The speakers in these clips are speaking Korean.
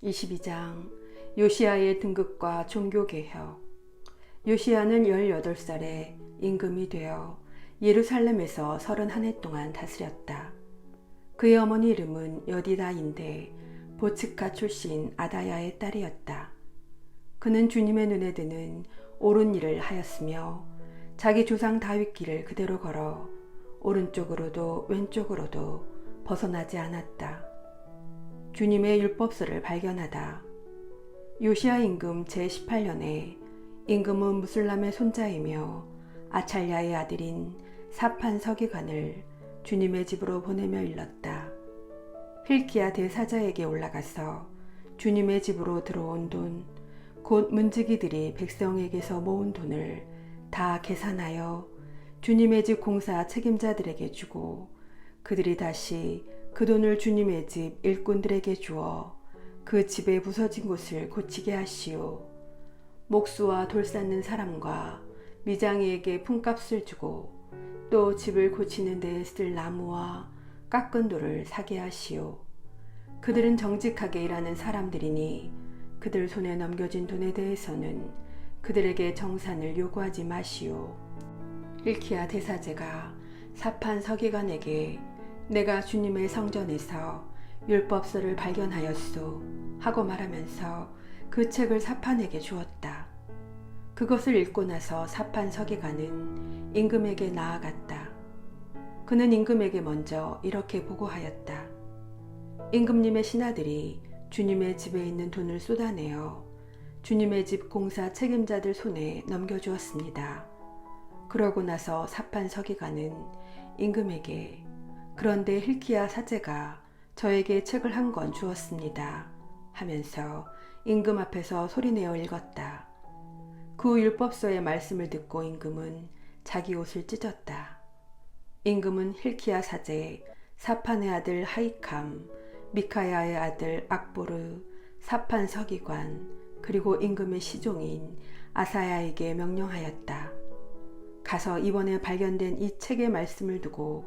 22장 요시야의 등극과 종교개혁. 요시야는 18살에 임금이 되어 예루살렘에서 31해 동안 다스렸다. 그의 어머니 이름은 여디다인데 보츠카 출신 아다야의 딸이었다. 그는 주님의 눈에 드는 옳은 일을 하였으며 자기 조상 다윗 길을 그대로 걸어 오른쪽으로도 왼쪽으로도 벗어나지 않았다. 주님의 율법서를 발견하다. 요시야 임금 제18년에 임금은 무술람의 손자이며 아찰랴의 아들인 사판 서기관을 주님의 집으로 보내며 일렀다. 힐기야 대사자에게 올라가서 주님의 집으로 들어온 돈, 곧 문지기들이 백성에게서 모은 돈을 다 계산하여 주님의 집 공사 책임자들에게 주고 그들이 다시 그 돈을 주님의 집 일꾼들에게 주어 그 집의 부서진 곳을 고치게 하시오. 목수와 돌 쌓는 사람과 미장이에게 품값을 주고 또 집을 고치는 데에 쓸 나무와 깎은 돌을 사게 하시오. 그들은 정직하게 일하는 사람들이니 그들 손에 넘겨진 돈에 대해서는 그들에게 정산을 요구하지 마시오. hilki야 대사제가 사판 서기관에게 내가 주님의 성전에서 율법서를 발견하였소 하고 말하면서 그 책을 사판에게 주었다. 그것을 읽고 나서 사판 서기관은 임금에게 나아갔다. 그는 임금에게 먼저 이렇게 보고하였다. 임금님의 신하들이 주님의 집에 있는 돈을 쏟아내어 주님의 집 공사 책임자들 손에 넘겨주었습니다. 그러고 나서 사판 서기관은 임금에게 그런데 hilki야 사제가 저에게 책을 한 권 주었습니다 하면서 임금 앞에서 소리내어 읽었다. 그 율법서의 말씀을 듣고 임금은 자기 옷을 찢었다. 임금은 hilki야 사제, 사판의 아들 하이캄, 미카야의 아들 악보르, 사판 서기관, 그리고 임금의 시종인 아사야에게 명령하였다. 가서 이번에 발견된 이 책의 말씀을 두고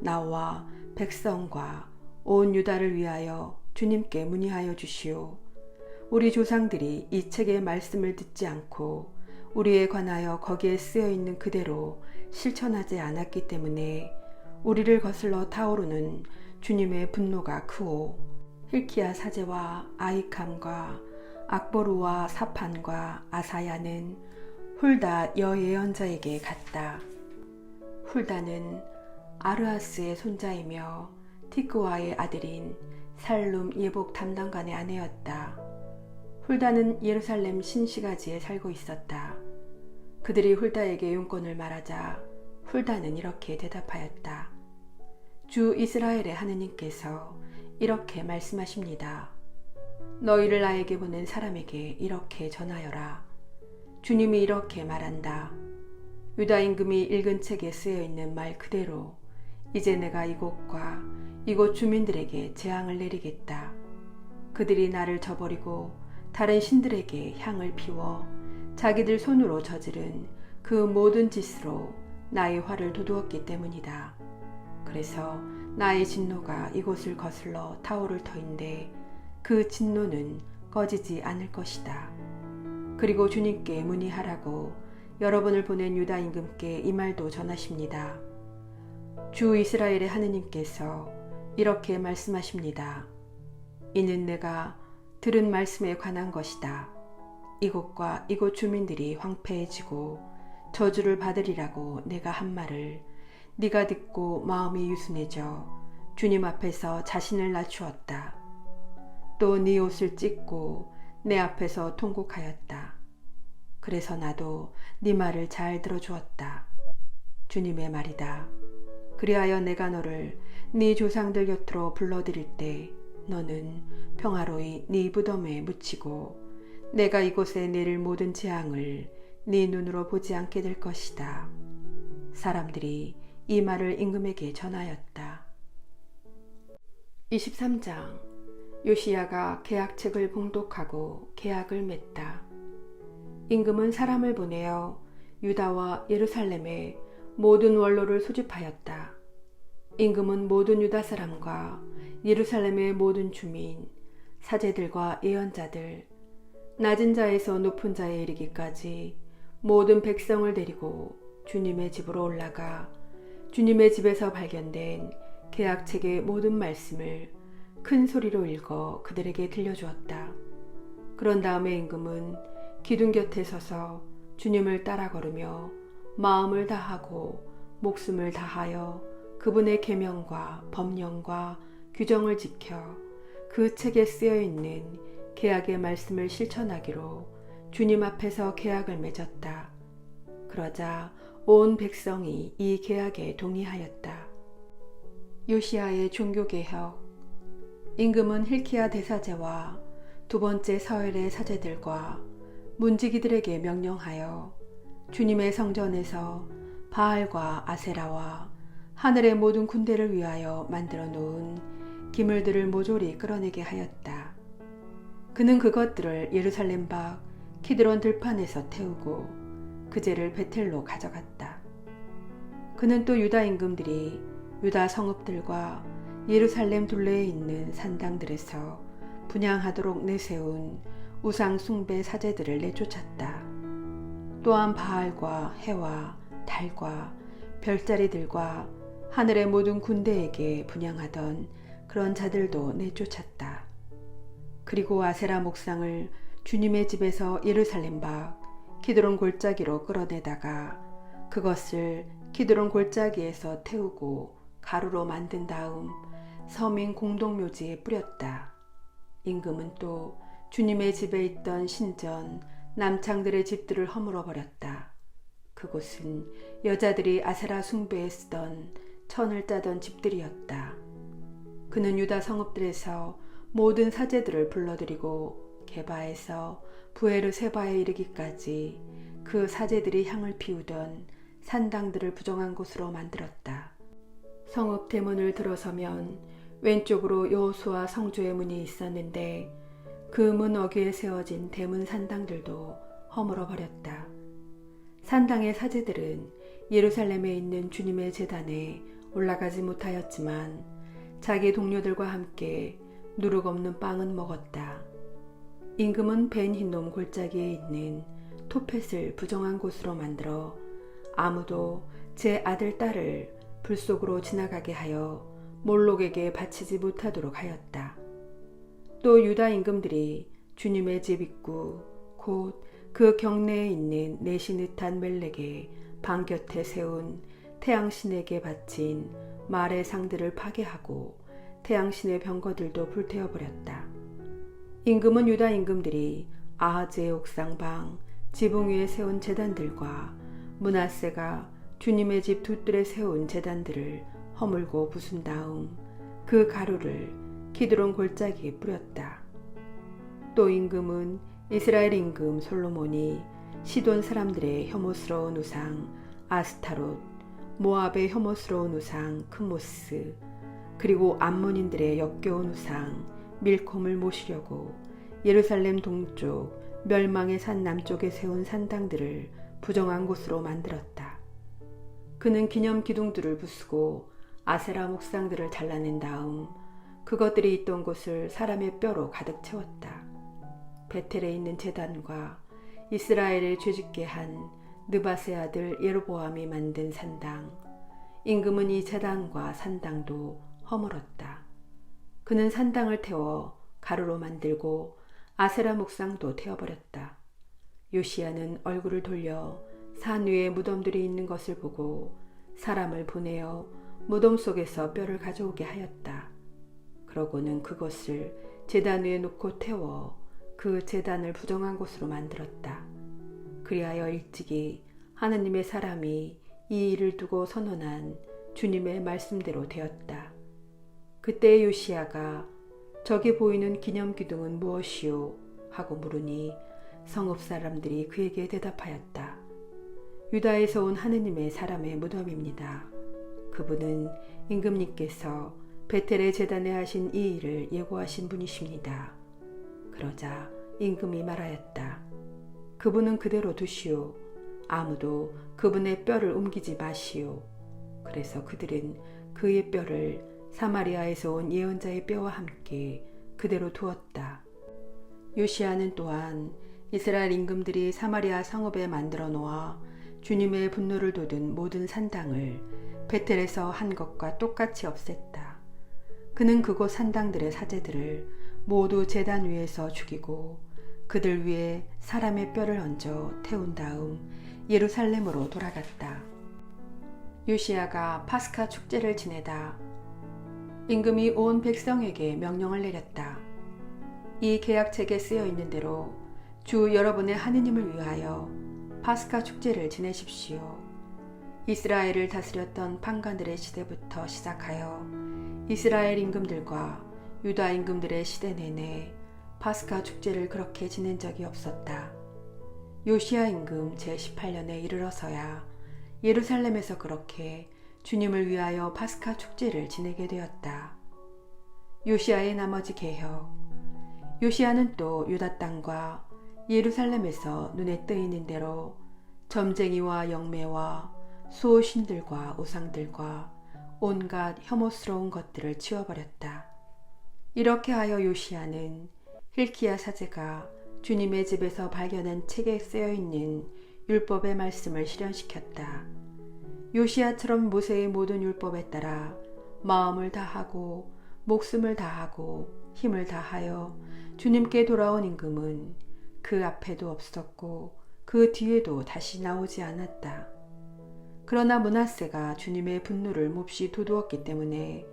나와 백성과 온 유다를 위하여 주님께 문의하여 주시오. 우리 조상들이 이 책의 말씀을 듣지 않고 우리에 관하여 거기에 쓰여 있는 그대로 실천하지 않았기 때문에 우리를 거슬러 타오르는 주님의 분노가 크오. hilki야 사제와 아이캄과 악보르와 사판과 아사야는 훌다 여예언자에게 갔다. 훌다는 아르아스의 손자이며 티크와의 아들인 살룸 예복 담당관의 아내였다. 훌다는 예루살렘 신시가지에 살고 있었다. 그들이 훌다에게 용건을 말하자 훌다는 이렇게 대답하였다. 주 이스라엘의 하느님께서 이렇게 말씀하십니다. 너희를 나에게 보낸 사람에게 이렇게 전하여라. 주님이 이렇게 말한다. 유다 임금이 읽은 책에 쓰여 있는 말 그대로 이제 내가 이곳과 이곳 주민들에게 재앙을 내리겠다. 그들이 나를 저버리고 다른 신들에게 향을 피워 자기들 손으로 저지른 그 모든 짓으로 나의 화를 돋우었기 때문이다. 그래서 나의 진노가 이곳을 거슬러 타오를 터인데 그 진노는 꺼지지 않을 것이다. 그리고 주님께 문의하라고 여러분을 보낸 유다 임금께 이 말도 전하십니다. 주 이스라엘의 하느님께서 이렇게 말씀하십니다. 이는 내가 들은 말씀에 관한 것이다. 이곳과 이곳 주민들이 황폐해지고 저주를 받으리라고 내가 한 말을 네가 듣고 마음이 유순해져 주님 앞에서 자신을 낮추었다. 또 네 옷을 찢고 내 앞에서 통곡하였다. 그래서 나도 네 말을 잘 들어주었다. 주님의 말이다. 그리하여 내가 너를 네 조상들 곁으로 불러들일 때 너는 평화로이 네 무덤에 묻히고 내가 이곳에 내릴 모든 재앙을 네 눈으로 보지 않게 될 것이다. 사람들이 이 말을 임금에게 전하였다. 23장 요시야가 계약책을 봉독하고 계약을 맺다. 임금은 사람을 보내어 유다와 예루살렘에 모든 원로를 소집하였다. 임금은 모든 유다 사람과 예루살렘의 모든 주민, 사제들과 예언자들, 낮은 자에서 높은 자에 이르기까지 모든 백성을 데리고 주님의 집으로 올라가 주님의 집에서 발견된 계약책의 모든 말씀을 큰 소리로 읽어 그들에게 들려주었다. 그런 다음에 임금은 기둥 곁에 서서 주님을 따라 걸으며 마음을 다하고 목숨을 다하여 그분의 계명과 법령과 규정을 지켜 그 책에 쓰여 있는 계약의 말씀을 실천하기로 주님 앞에서 계약을 맺었다. 그러자 온 백성이 이 계약에 동의하였다. 요시야의 종교개혁. 임금은 hilkiah 대사제와 두 번째 서열의 사제들과 문지기들에게 명령하여 주님의 성전에서 바알과 아세라와 하늘의 모든 군대를 위하여 만들어 놓은 기물들을 모조리 끌어내게 하였다. 그는 그것들을 예루살렘 밖 키드론 들판에서 태우고 그제를 베텔로 가져갔다. 그는 또 유다 임금들이 유다 성읍들과 예루살렘 둘레에 있는 산당들에서 분향하도록 내세운 우상 숭배 사제들을 내쫓았다. 또한 바알과 해와 달과 별자리들과 하늘의 모든 군대에게 분향하던 그런 자들도 내쫓았다. 그리고 아세라 목상을 주님의 집에서 예루살렘 밖 키드론 골짜기로 끌어내다가 그것을 키드론 골짜기에서 태우고 가루로 만든 다음 서민 공동묘지에 뿌렸다. 임금은 또 주님의 집에 있던 신전 남창들의 집들을 허물어 버렸다. 그곳은 여자들이 아세라 숭배에 쓰던 천을 짜던 집들이었다. 그는 유다 성읍들에서 모든 사제들을 불러들이고 게바에서 부에르세바에 이르기까지 그 사제들이 향을 피우던 산당들을 부정한 곳으로 만들었다. 성읍 대문을 들어서면 왼쪽으로 여호수아 성주의 문이 있었는데 그 문 어귀에 세워진 대문 산당들도 허물어 버렸다. 산당의 사제들은 예루살렘에 있는 주님의 제단에 올라가지 못하였지만 자기 동료들과 함께 누룩 없는 빵은 먹었다. 임금은 벤 힌놈 골짜기에 있는 토펫을 부정한 곳으로 만들어 아무도 제 아들 딸을 불 속으로 지나가게 하여 몰록에게 바치지 못하도록 하였다. 또 유다 임금들이 주님의 집 입구 곧 그 경내에 있는 내시느탄 멜렉의 방 곁에 세운 태양신에게 바친 말의 상들을 파괴하고 태양신의 병거들도 불태워버렸다. 임금은 유다 임금들이 아하즈의 옥상방 지붕 위에 세운 제단들과 므낫세가 주님의 집 돛들에 세운 제단들을 허물고 부순 다음 그 가루를 키드론 골짜기에 뿌렸다. 또 임금은 이스라엘 임금 솔로몬이 시돈 사람들의 혐오스러운 우상 아스타롯, 모압의 혐오스러운 우상 크모스, 그리고 암몬인들의 역겨운 우상 밀콤을 모시려고 예루살렘 동쪽 멸망의 산 남쪽에 세운 산당들을 부정한 곳으로 만들었다. 그는 기념 기둥들을 부수고 아세라 목상들을 잘라낸 다음 그것들이 있던 곳을 사람의 뼈로 가득 채웠다. 베텔에 있는 제단과 이스라엘을 죄짓게 한 느밧의 아들 예로보암이 만든 산당, 임금은 이 제단과 산당도 허물었다. 그는 산당을 태워 가루로 만들고 아세라 목상도 태워버렸다. 요시야는 얼굴을 돌려 산 위에 무덤들이 있는 것을 보고 사람을 보내어 무덤 속에서 뼈를 가져오게 하였다. 그러고는 그것을 제단 위에 놓고 태워 그 제단을 부정한 곳으로 만들었다. 그리하여 일찍이 하느님의 사람이 이 일을 두고 선언한 주님의 말씀대로 되었다. 그때 요시야가 저기 보이는 기념기둥은 무엇이요? 하고 물으니 성읍 사람들이 그에게 대답하였다. 유다에서 온 하느님의 사람의 무덤입니다. 그분은 임금님께서 베텔의 제단에 하신 이 일을 예고하신 분이십니다. 그러자 임금이 말하였다. 그분은 그대로 두시오. 아무도 그분의 뼈를 옮기지 마시오. 그래서 그들은 그의 뼈를 사마리아에서 온 예언자의 뼈와 함께 그대로 두었다. 요시야는 또한 이스라엘 임금들이 사마리아 성읍에 만들어 놓아 주님의 분노를 돋은 모든 산당을 베텔에서 한 것과 똑같이 없앴다. 그는 그곳 산당들의 사제들을 모두 제단 위에서 죽이고 그들 위에 사람의 뼈를 얹어 태운 다음 예루살렘으로 돌아갔다. 요시야가 파스카 축제를 지내다 임금이 온 백성에게 명령을 내렸다. 이 계약책에 쓰여 있는 대로 주 여러분의 하느님을 위하여 파스카 축제를 지내십시오. 이스라엘을 다스렸던 판관들의 시대부터 시작하여 이스라엘 임금들과 유다 임금들의 시대 내내 파스카 축제를 그렇게 지낸 적이 없었다. 요시야 임금 제18년에 이르러서야 예루살렘에서 그렇게 주님을 위하여 파스카 축제를 지내게 되었다. 요시야의 나머지 계획. 요시야는 또 유다 땅과 예루살렘에서 눈에 뜨이는 대로 점쟁이와 영매와 수호신들과 우상들과 온갖 혐오스러운 것들을 치워버렸다. 이렇게 하여 요시야는 힐키야 사제가 주님의 집에서 발견한 책에 쓰여있는 율법의 말씀을 실현시켰다. 요시야처럼 모세의 모든 율법에 따라 마음을 다하고 목숨을 다하고 힘을 다하여 주님께 돌아온 임금은 그 앞에도 없었고 그 뒤에도 다시 나오지 않았다. 그러나 므낫세가 주님의 분노를 몹시 도두었기 때문에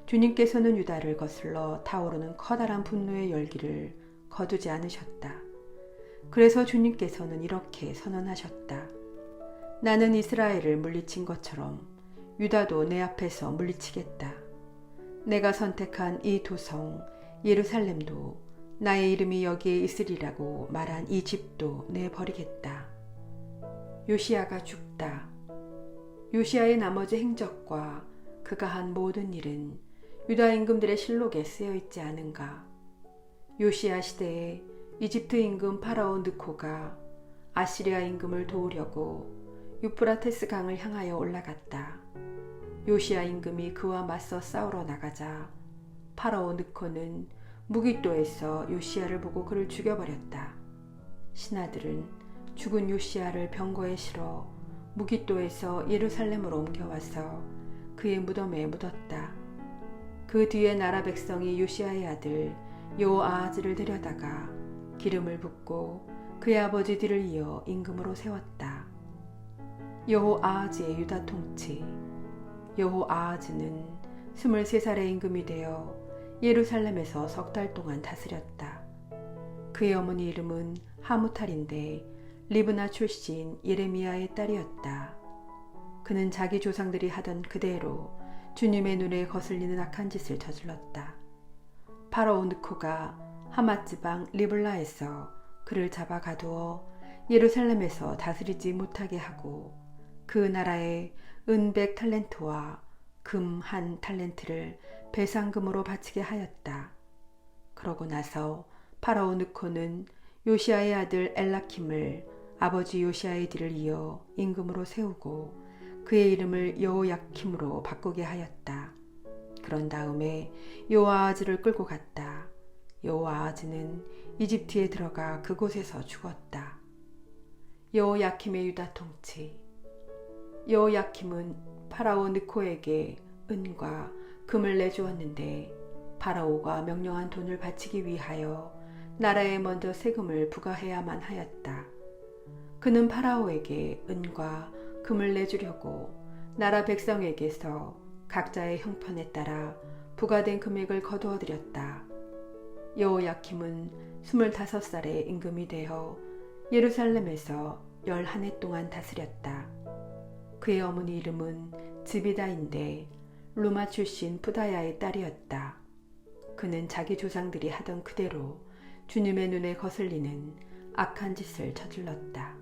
주님께서는 유다를 거슬러 타오르는 커다란 분노의 열기를 거두지 않으셨다. 그래서 주님께서는 이렇게 선언하셨다. 나는 이스라엘을 물리친 것처럼 유다도 내 앞에서 물리치겠다. 내가 선택한 이 두 성 예루살렘도 나의 이름이 여기에 있으리라고 말한 이 집도 내버리겠다. 요시야가 죽다. 요시야의 나머지 행적과 그가 한 모든 일은 유다 임금들의 실록에 쓰여 있지 않은가. 요시야 시대에 이집트 임금 파라오 느코가 아시리아 임금을 도우려고 유프라테스 강을 향하여 올라갔다. 요시야 임금이 그와 맞서 싸우러 나가자 파라오 느코는 무기또에서 요시야를 보고 그를 죽여버렸다. 신하들은 죽은 요시야를 병거에 실어 무기또에서 예루살렘으로 옮겨와서 그의 무덤에 묻었다. 그 뒤에 나라 백성이 요시야의 아들 여호아하즈를 데려다가 기름을 붓고 그의 아버지 뒤를 이어 임금으로 세웠다. 여호아하즈의 유다 통치. 여호아하즈는 23살의 임금이 되어 예루살렘에서 석 달 동안 다스렸다. 그의 어머니 이름은 하무탈인데 리브나 출신 예레미야의 딸이었다. 그는 자기 조상들이 하던 그대로 주님의 눈에 거슬리는 악한 짓을 저질렀다. 파라오 느코가 하맛 지방 리블라에서 그를 잡아 가두어 예루살렘에서 다스리지 못하게 하고 그 나라에 은 100탈렌트와 금 1탈렌트를 배상금으로 바치게 하였다. 그러고 나서 파라오 느코는 요시야의 아들 엘라킴을 아버지 요시야의 뒤를 이어 임금으로 세우고 그의 이름을 여호야킴으로 바꾸게 하였다. 그런 다음에 여호아하즈를 끌고 갔다. 여호아하즈는 이집트에 들어가 그곳에서 죽었다. 여호야킴의 유다 통치. 여호야킴은 파라오 느코에게 은과 금을 내주었는데 파라오가 명령한 돈을 바치기 위하여 나라에 먼저 세금을 부과해야만 하였다. 그는 파라오에게 은과 금을 내주려고 나라 백성에게서 각자의 형편에 따라 부과된 금액을 거두어 드렸다. 여호야킴은 25살에 임금이 되어 예루살렘에서 11해 동안 다스렸다. 그의 어머니 이름은 즈비다인데 루마 출신 푸다야의 딸이었다. 그는 자기 조상들이 하던 그대로 주님의 눈에 거슬리는 악한 짓을 저질렀다.